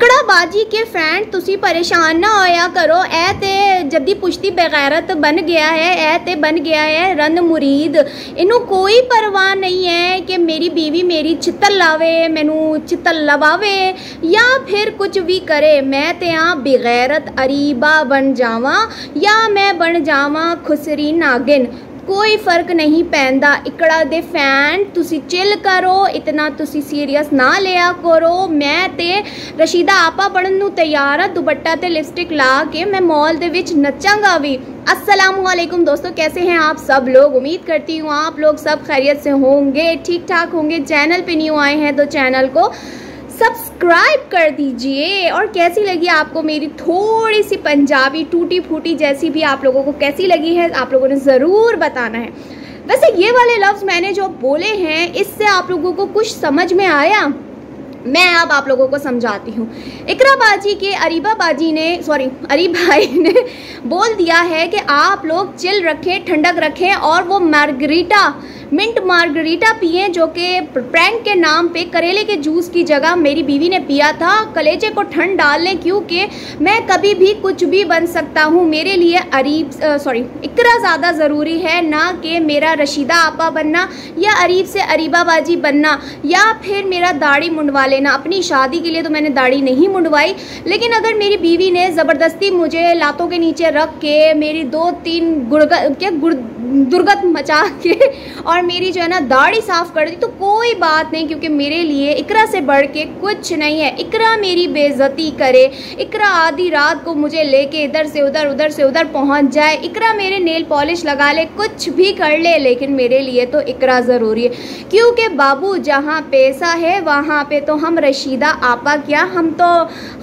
इकड़ा बाजी के फैन तुसी परेशान ना होया करो। ऐ ते जद्दी पुश्ती बेगैरत बन गया है, ऐ ते बन गया है रंद मुरीद। इनू कोई परवाह नहीं है कि मेरी बीवी मेरी चित्तल लावे, मैनू चित्तल लवावे या फिर कुछ भी करे। मैं ते हाँ बेगैरत अरीबा बन जावा या मैं बन जावा खुसरी नागिन, कोई फर्क नहीं पैंदा। इकड़ा दे फैन तुसी चिल करो, इतना तुसी सीरियस ना लिया करो। मैं ते रशीदा आपा बनन नू तैयार हाँ, दुपट्टा ते लिपस्टिक ला के मैं मॉल दे विच नचांगा भी। अस्सलामुअलैकुम दोस्तों, कैसे हैं आप सब लोग? उम्मीद करती हूँ आप लोग सब खैरियत से होंगे, ठीक ठाक होंगे। चैनल पे न्यू आए हैं तो चैनल को सब्सक्राइब कर दीजिए। और कैसी लगी आपको मेरी थोड़ी सी पंजाबी टूटी फूटी जैसी भी आप लोगों को कैसी लगी है, आप लोगों ने ज़रूर बताना है। वैसे ये वाले लफ्ज़ मैंने जो बोले हैं इससे आप लोगों को कुछ समझ में आया? मैं अब आप लोगों को समझाती हूँ। इकरा बाजी के अरीब भाई ने बोल दिया है कि आप लोग चिल रखें, ठंडक रखें और वो मिंट मार्गरीटा पिए, जो कि प्रैंक के नाम पे करेले के जूस की जगह मेरी बीवी ने पिया था कलेजे को ठंड डालने, क्योंकि मैं कभी भी कुछ भी बन सकता हूँ। मेरे लिए इकरा ज़्यादा ज़रूरी है, ना कि मेरा रशीदा आपा बनना या अरीब से अरीबा बाजी बनना या फिर मेरा दाढ़ी मुंडवा लेना। अपनी शादी के लिए तो मैंने दाढ़ी नहीं मुंडवाई, लेकिन अगर मेरी बीवी ने ज़बरदस्ती मुझे लातों के नीचे रख के मेरी 2-3 दुर्गत मचा के और मेरी जो है ना दाढ़ी साफ कर दी तो कोई बात नहीं, क्योंकि मेरे लिए इकरा से बढ़ के कुछ नहीं है। इकरा मेरी बेइज्जती करे, इकरा आधी रात को मुझे लेके इधर से उधर पहुंच जाए, इकरा मेरे नेल पॉलिश लगा ले, कुछ भी कर ले, लेकिन मेरे लिए तो इकरा ज़रूरी है। क्योंकि बाबू जहाँ पैसा है वहाँ पे तो हम रशीदा आपा क्या, हम तो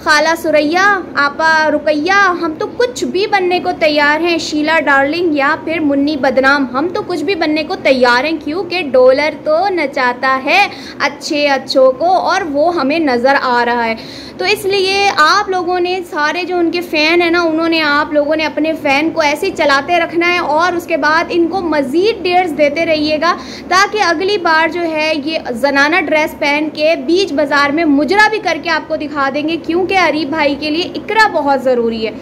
खाला सुरैया आपा रुकैया, हम तो कुछ भी बनने को तैयार हैं। शीला डार्लिंग या फिर मुन्नी बदनाम, हम तो कुछ भी बनने को तैयार हैं, क्योंकि डॉलर तो नचाता है अच्छों को और वो हमें नज़र आ रहा है। तो इसलिए आप लोगों ने सारे जो उनके फ़ैन है ना, आप लोगों ने अपने फ़ैन को ऐसे ही चलाते रखना है और उसके बाद इनको मज़ीद डेट्स देते रहिएगा, ताकि अगली बार जो है ये जनाना ड्रेस पहन के बीच बाज़ार में मुजरा भी करके आपको दिखा देंगे। क्योंकि अरीब भाई के लिए इकरा बहुत ज़रूरी है।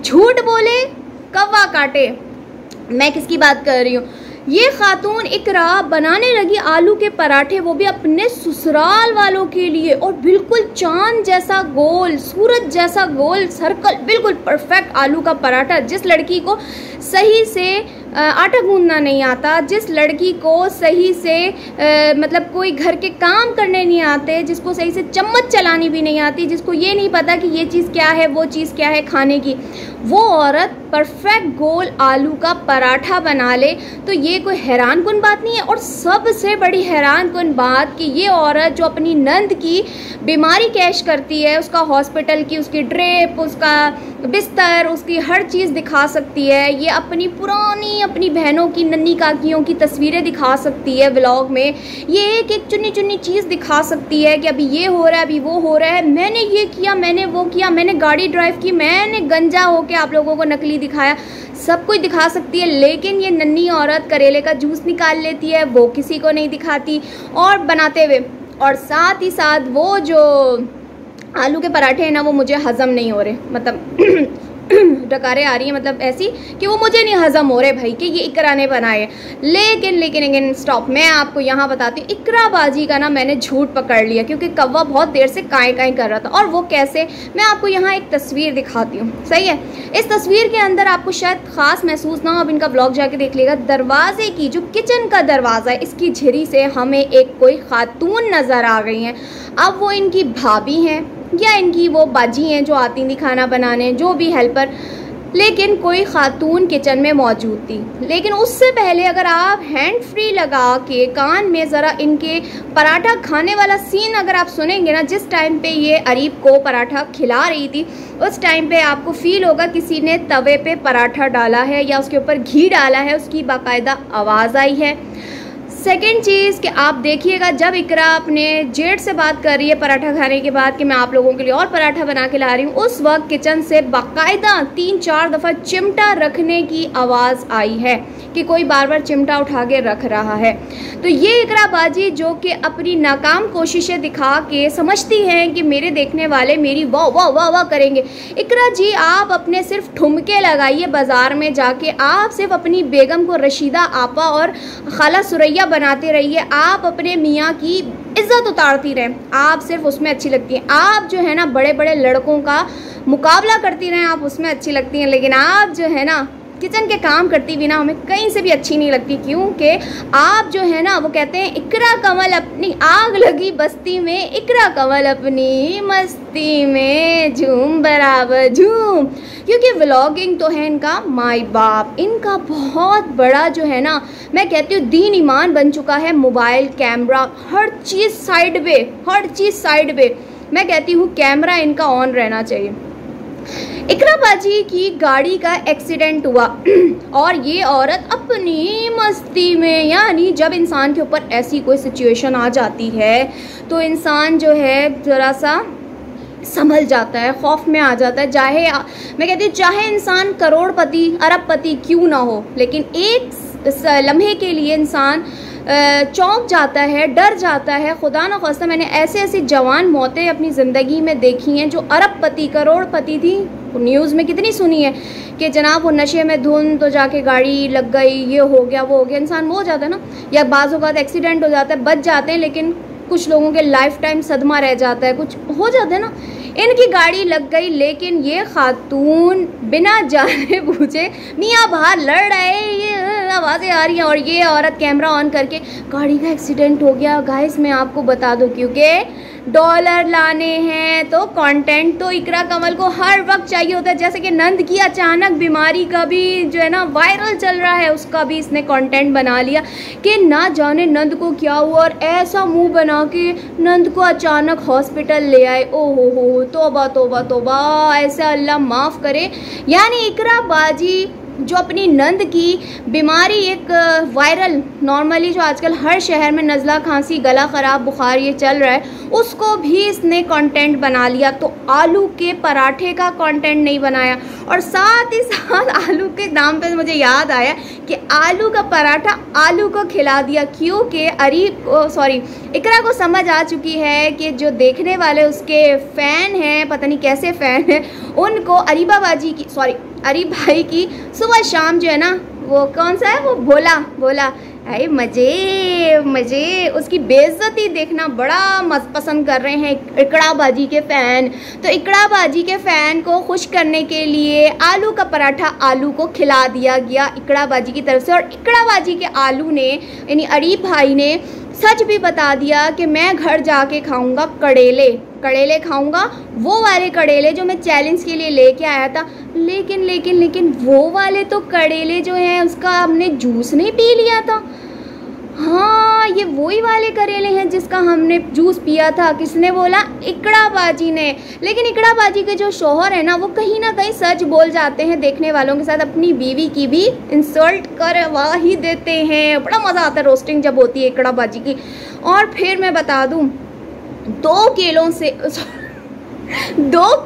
झूठ बोले कौवा काटे, मैं किसकी बात कर रही हूँ? ये खातून इकरा बनाने लगी आलू के पराठे, वो भी अपने ससुराल वालों के लिए, और बिल्कुल चांद जैसा गोल, सूरज जैसा गोल सर्कल, बिल्कुल परफेक्ट आलू का पराठा। जिस लड़की को सही से आटा गूंदना नहीं आता, जिस लड़की को सही से मतलब कोई घर के काम करने नहीं आते, जिसको सही से चम्मच चलानी भी नहीं आती, जिसको ये नहीं पता कि ये चीज़ क्या है वो चीज़ क्या है खाने की, वो औरत परफेक्ट गोल आलू का पराठा बना ले तो ये कोई हैरान कुन बात नहीं है। और सबसे बड़ी हैरान कुन बात कि ये औरत जो अपनी नंद की बीमारी कैश करती है, उसका हॉस्पिटल की, उसकी ड्रेप, उसका बिस्तर, उसकी हर चीज़ दिखा सकती है। ये अपनी पुरानी अपनी बहनों की, नन्ही काकियों की तस्वीरें दिखा सकती है व्लॉग में। ये एक एक चुनी चीज़ दिखा सकती है कि अभी ये हो रहा है, अभी वो हो रहा है, मैंने ये किया, मैंने वो किया, मैंने गाड़ी ड्राइव की, मैंने गंजा होके आप लोगों को नकली दिखाया, सब कुछ दिखा सकती है। लेकिन ये नन्ही औरत करेले का जूस निकाल लेती है, वो किसी को नहीं दिखाती और बनाते हुए। और साथ ही साथ वो जो आलू के पराठे हैं ना, वो मुझे हज़म नहीं हो रहे, मतलब डकारें आ रही हैं, मतलब ऐसी कि वो मुझे नहीं हज़म हो रहे भाई कि ये इकरा ने बनाए। लेकिन स्टॉप, मैं आपको यहाँ बताती हूँ। इकरा बाजी का ना मैंने झूठ पकड़ लिया, क्योंकि कौवा बहुत देर से काएँ कर रहा था। और वो कैसे, मैं आपको यहाँ एक तस्वीर दिखाती हूँ, सही है? इस तस्वीर के अंदर आपको शायद ख़ास महसूस ना हो, अब इनका ब्लॉग जाके देख लेगा। दरवाजे की जो किचन का दरवाज़ा है, इसकी झिरी से हमें एक कोई खातून नज़र आ गई हैं। अब वो इनकी भाभी हैं या इनकी वो बाजी हैं जो आती थी खाना बनाने, जो भी हेल्पर, लेकिन कोई खातून किचन में मौजूद थी। लेकिन उससे पहले अगर आप हैंड फ्री लगा के कान में ज़रा इनके पराठा खाने वाला सीन अगर आप सुनेंगे ना, जिस टाइम पे ये अरीब को पराठा खिला रही थी, उस टाइम पे आपको फील होगा किसी ने तवे पे पराठा डाला है या उसके ऊपर घी डाला है, उसकी बाकायदा आवाज़ आई है। सेकेंड चीज़ कि आप देखिएगा जब इकरा अपने जेठ से बात कर रही है पराठा खाने के बाद कि मैं आप लोगों के लिए और पराठा बना के ला रही हूँ, उस वक्त किचन से बाकायदा 3-4 दफ़ा चिमटा रखने की आवाज़ आई है। कि कोई बार बार चिमटा उठा के रख रहा है। तो ये इकराबाजी जो कि अपनी नाकाम कोशिशें दिखा के समझती हैं कि मेरे देखने वाले मेरी वाह वाह वाह वाह करेंगे। इकरा जी, आप अपने सिर्फ ठुमके लगाइए बाज़ार में जाके, आप सिर्फ अपनी बेगम को रशीदा आपा और खाला सुरैया बनाते रहिए, आप अपने मियाँ की इज़्ज़त उतारती रहें, आप सिर्फ उसमें अच्छी लगती हैं। आप जो है ना बड़े बड़े लड़कों का मुकाबला करती रहें, आप उसमें अच्छी लगती हैं, लेकिन आप जो है ना किचन के काम करती भी ना हमें कहीं से भी अच्छी नहीं लगती, क्योंकि आप जो है ना वो कहते हैं इकरा कमल अपनी आग लगी बस्ती में, इकरा कमल अपनी मस्ती में झूम बराबर झूम। क्योंकि व्लॉगिंग तो है इनका माई बाप, इनका बहुत बड़ा जो है ना मैं कहती हूँ दीन ईमान बन चुका है। मोबाइल कैमरा हर चीज़ साइड पे, हर चीज़ साइड पे, मैं कहती हूँ कैमरा इनका ऑन रहना चाहिए। इकराबाजी की गाड़ी का एक्सीडेंट हुआ और ये औरत अपनी मस्ती में, यानी जब इंसान के ऊपर ऐसी कोई सिचुएशन आ जाती है तो इंसान जो है ज़रा सा संभल जाता है, खौफ में आ जाता है। चाहे मैं कहती हूँ चाहे इंसान करोड़पति अरबपति क्यों ना हो, लेकिन एक लम्हे के लिए इंसान चौंक जाता है, डर जाता है। खुदा न ख़ास्ता मैंने ऐसे ऐसी जवान मौतें अपनी ज़िंदगी में देखी हैं जो अरबपति करोड़पति थी, न्यूज़ में कितनी सुनी है कि जनाब वो नशे में धुन तो जाके गाड़ी लग गई, ये हो गया वो हो गया, इंसान वो हो जाता है ना, या बाज़ औक़ात एक्सीडेंट हो जाता है, बच जाते हैं, लेकिन कुछ लोगों के लाइफ टाइम सदमा रह जाता है, कुछ हो जाता है ना। इनकी गाड़ी लग गई, लेकिन ये खातून बिना जाने बूझे मियाँ बाहर लड़ रहे, ये आवाज़ें आ रही हैं और ये औरत कैमरा ऑन करके गाड़ी का एक्सीडेंट हो गया। गाइस मैं आपको बता दूं, क्योंकि डॉलर लाने हैं तो कंटेंट तो इकरा कमल को हर वक्त चाहिए होता है। जैसे कि नंद की अचानक बीमारी का भी जो है ना वायरल चल रहा है, उसका भी इसने कंटेंट बना लिया कि ना जाने नंद को क्या हुआ और ऐसा मुंह बना के नंद को अचानक हॉस्पिटल ले आए। ओ हो तोबा तोबा तोबा, ऐसा अल्लाह माफ़ करे। यानी इकराबाजी जो अपनी नंद की बीमारी एक वायरल नॉर्मली जो आजकल हर शहर में नज़ला खांसी गला ख़राब बुखार ये चल रहा है, उसको भी इसने कंटेंट बना लिया। तो आलू के पराठे का कंटेंट नहीं बनाया, और साथ ही साथ आलू के नाम पे मुझे याद आया कि आलू का पराठा आलू को खिला दिया, क्योंकि इकरा को समझ आ चुकी है कि जो देखने वाले उसके फ़ैन हैं, पता नहीं कैसे फ़ैन हैं, उनको अरीब भाई की सुबह शाम जो है ना वो कौन सा है वो भोला अरे मज़े उसकी बेइज्जती देखना बड़ा पसंद कर रहे हैं इकराबाजी के फ़ैन। तो इकराबाजी के फ़ैन को खुश करने के लिए आलू का पराठा आलू को खिला दिया गया इकराबाजी की तरफ से, और इकराबाजी के आलू ने यानी अरीब भाई ने सच भी बता दिया कि मैं घर जाके खाऊंगा कड़ेले खाऊंगा, वो वाले कड़ेले जो मैं चैलेंज के लिए लेके आया था। लेकिन वो वाले तो कड़ेले जो हैं उसका हमने जूस नहीं पी लिया था। हाँ, ये वही वाले करेले हैं जिसका हमने जूस पिया था। किसने बोला? इकराबाजी ने। लेकिन इकराबाजी के जो शौहर है ना वो कहीं ना कहीं सच बोल जाते हैं, देखने वालों के साथ अपनी बीवी की भी इंसल्ट करवा ही देते हैं। बड़ा मज़ा आता है रोस्टिंग जब होती है इकराबाजी की। और फिर मैं बता दूं, 2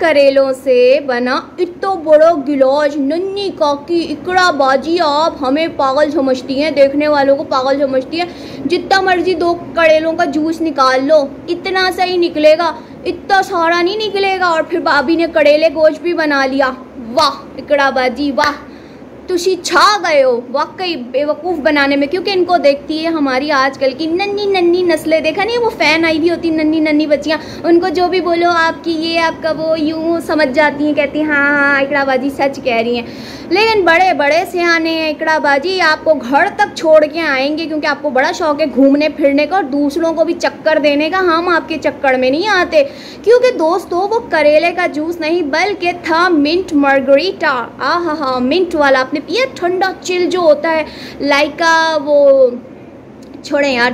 करेलों से बना इतना बड़ा गिलास नन्ही काकी इकराबाजी, आप हमें पागल समझती हैं, देखने वालों को पागल समझती हैं। जितना मर्जी 2 करेलों का जूस निकाल लो, इतना सा ही निकलेगा, इतना सारा नहीं निकलेगा। और फिर भाभी ने कड़ेले गोश्त भी बना लिया। वाह इकराबाजी वाह, तुसी छा गए हो वाकई बेवकूफ़ बनाने में। क्योंकि इनको देखती है हमारी आजकल की नन्ही नस्लें, देखा नहीं वो फ़ैन आई भी होती नन्ही बच्चियाँ, उनको जो भी बोलो आपकी ये आपका वो यूँ समझ जाती हैं, कहती हैं हाँ इकराबाजी सच कह रही हैं। लेकिन बड़े बड़े सियाने हैं इकराबाजी, आपको घर तक छोड़ के आएंगे, क्योंकि आपको बड़ा शौक है घूमने फिरने का और दूसरों को भी चक्कर देने का। हम आपके चक्कर में नहीं आते, क्योंकि दोस्तों वो करेले का जूस नहीं बल्कि था मिंट मार्गरीटा। आहा मिंट वाला आपने पिया? ठंडा चिल जो होता है लाइका, वो छोड़ें यार,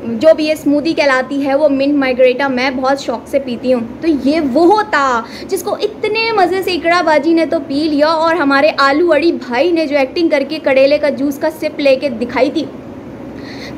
जो भी ये स्मूदी कहलाती है वो मिंट मार्गरीटा मैं बहुत शौक से पीती हूँ। तो ये वो होता जिसको इतने मज़े से इकराबाजी ने तो पी लिया, और हमारे आलू अड़ी भाई ने जो एक्टिंग करके कड़ेले का जूस का सिप लेके दिखाई थी,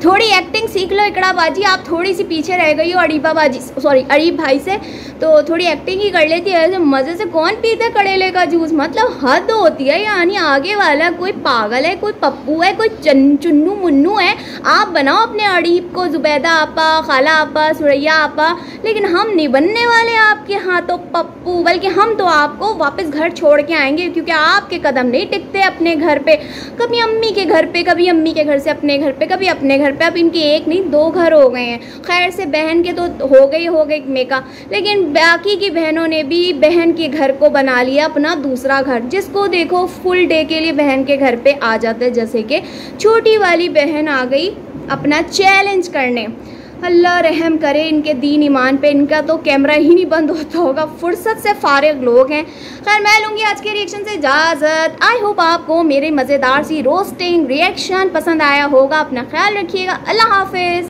थोड़ी एक्टिंग सीख लो इकड़ा बाजी, आप थोड़ी सी पीछे रह गई हो अरीबा बाजी, सॉरी अरीब भाई से, तो थोड़ी एक्टिंग ही कर लेती है। ऐसे मज़े से कौन पीता कड़ेले का जूस, मतलब हद होती है। यानी आगे वाला कोई पागल है, कोई पप्पू है, कोई चुन्नू मुन्नू है। आप बनाओ अपने अरीब को जुबैदा आपा, खाला आपा, सुरैया आपा, लेकिन हम नहीं बनने वाले आपके हाथों पप्पू, बल्कि हम तो आपको वापस घर छोड़ के आएंगे, क्योंकि आपके कदम नहीं टिकते अपने घर पे। कभी अम्मी के घर पे, कभी अम्मी के घर से अपने घर पे, कभी अपने घर पे। अब इनके एक नहीं 2 घर हो गए हैं। खैर से बहन के तो हो गए मेका, लेकिन बाकी की बहनों ने भी बहन के घर को बना लिया अपना दूसरा घर। जिसको देखो फुल डे के लिए बहन के घर पे आ जाते हैं। जैसे कि छोटी वाली बहन आ गई अपना चैलेंज करने। अल्लाह रहम करे इनके दीन ईमान पे, इनका तो कैमरा ही नहीं बंद होता होगा, फुर्सत से फारिग लोग हैं। खैर मैं लूँगी आज के रिएक्शन से इजाज़त। आई होप आपको मेरे मज़ेदार सी रोस्टिंग रिएक्शन पसंद आया होगा। अपना ख्याल रखिएगा। अल्लाह हाफिज़।